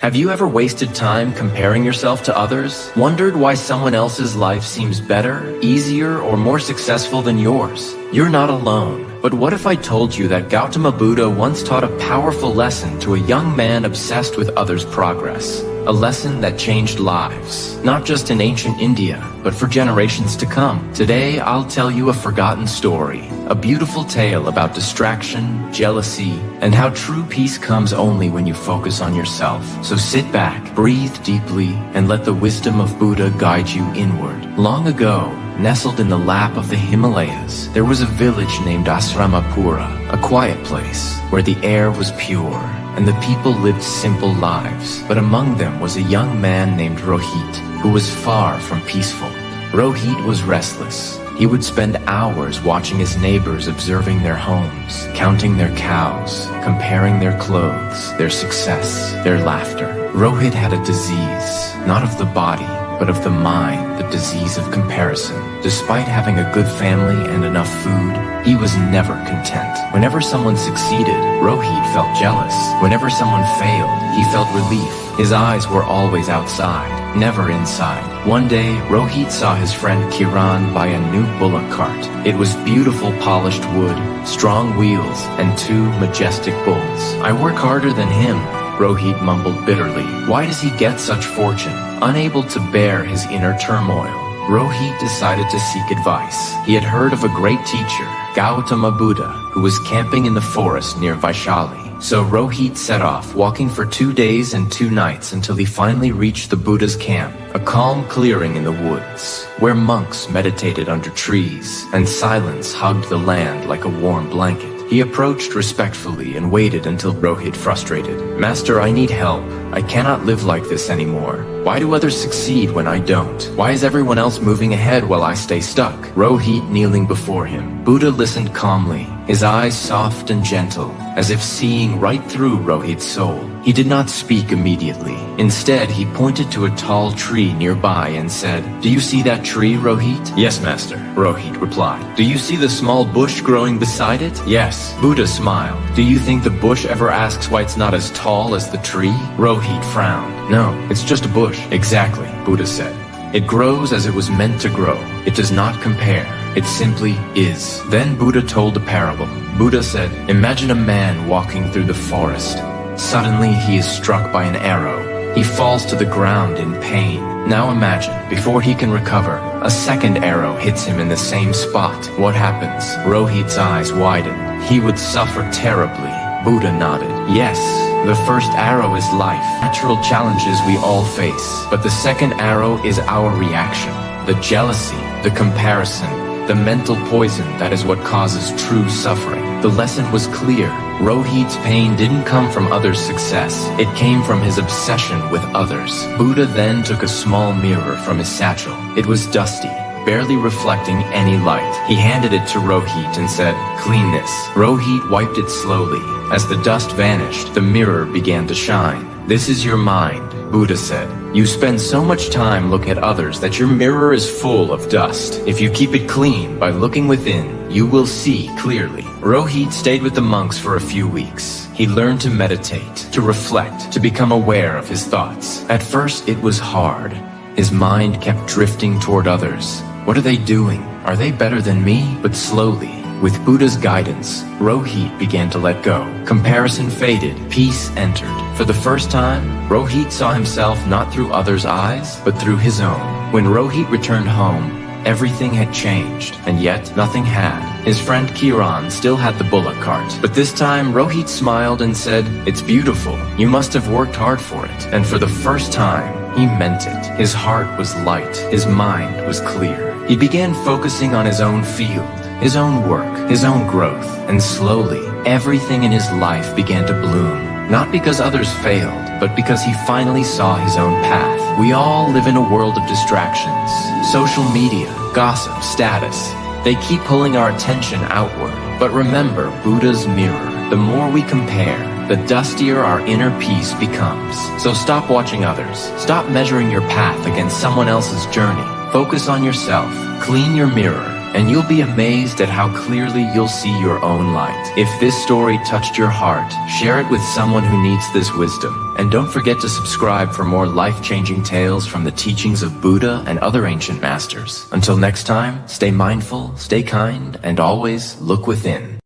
Have you ever wasted time comparing yourself to others? Wondered why someone else's life seems better, easier, or more successful than yours? You're not alone. But what if I told you that Gautama Buddha once taught a powerful lesson to a young man obsessed with others' progress? A lesson that changed lives, not just in ancient India, but for generations to come. Today, I'll tell you a forgotten story, a beautiful tale about distraction, jealousy, and how true peace comes only when you focus on yourself. So sit back, breathe deeply, and let the wisdom of Buddha guide you inward. Long ago, nestled in the lap of the Himalayas, there was a village named Asramapura, a quiet place where the air was pure and the people lived simple lives. But among them was a young man named Rohit, who was far from peaceful. Rohit was restless. He would spend hours watching his neighbors, observing their homes, counting their cows, comparing their clothes, their success, their laughter. Rohit had a disease, not of the body, but of the mind, the disease of comparison. Despite having a good family and enough food, he was never content. Whenever someone succeeded, Rohit felt jealous. Whenever someone failed, he felt relief. His eyes were always outside, never inside. One day, Rohit saw his friend Kiran buy a new bullock cart. It was beautiful polished wood, strong wheels, and two majestic bulls. I work harder than him, Rohit mumbled bitterly. Why does he get such fortune? Unable to bear his inner turmoil, Rohit decided to seek advice. He had heard of a great teacher, Gautama Buddha, who was camping in the forest near Vaishali. So Rohit set off, walking for 2 days and 2 nights until he finally reached the Buddha's camp, a calm clearing in the woods, where monks meditated under trees and silence hugged the land like a warm blanket. He approached respectfully and waited until Rohit frustrated. Master, I need help. I cannot live like this anymore. Why do others succeed when I don't? Why is everyone else moving ahead while I stay stuck? Rohit kneeling before him. Buddha listened calmly, his eyes soft and gentle, as if seeing right through Rohit's soul. He did not speak immediately. Instead, he pointed to a tall tree nearby and said, "Do you see that tree, Rohit?" "Yes, master," Rohit replied. "Do you see the small bush growing beside it?" "Yes." Buddha smiled. "Do you think the bush ever asks why it's not as tall as the tree?" Rohit frowned. "No, it's just a bush." "Exactly," Buddha said. "It grows as it was meant to grow. It does not compare. It simply is." Then Buddha told a parable. Buddha said, "Imagine a man walking through the forest. Suddenly he is struck by an arrow. He falls to the ground in pain. Now imagine, before he can recover, a second arrow hits him in the same spot. What happens?" Rohit's eyes widened. "He would suffer terribly." Buddha nodded. "Yes, the first arrow is life, natural challenges we all face. But the second arrow is our reaction, the jealousy, the comparison, the mental poison that is what causes true suffering." The lesson was clear. Rohit's pain didn't come from others' success. It came from his obsession with others. Buddha then took a small mirror from his satchel. It was dusty, barely reflecting any light. He handed it to Rohit and said, "Clean this." Rohit wiped it slowly. As the dust vanished, the mirror began to shine. "This is your mind," Buddha said. "You spend so much time looking at others that your mirror is full of dust. If you keep it clean by looking within, you will see clearly." Rohit stayed with the monks for a few weeks. He learned to meditate, to reflect, to become aware of his thoughts. At first, it was hard. His mind kept drifting toward others. What are they doing? Are they better than me? But slowly, with Buddha's guidance, Rohit began to let go. Comparison faded, peace entered. For the first time, Rohit saw himself not through others' eyes, but through his own. When Rohit returned home, everything had changed, and yet nothing had. His friend Kiran still had the bullock cart. But this time, Rohit smiled and said, "It's beautiful. You must have worked hard for it." And for the first time, he meant it. His heart was light. His mind was clear. He began focusing on his own field, his own work, his own growth. And slowly, everything in his life began to bloom. Not because others failed, but because he finally saw his own path. We all live in a world of distractions. Social media, gossip, status. They keep pulling our attention outward. But remember Buddha's mirror. The more we compare, the dustier our inner peace becomes. So stop watching others. Stop measuring your path against someone else's journey. Focus on yourself. Clean your mirror and you'll be amazed at how clearly you'll see your own light. If this story touched your heart, share it with someone who needs this wisdom. And don't forget to subscribe for more life-changing tales from the teachings of Buddha and other ancient masters. Until next time, stay mindful, stay kind, and always look within.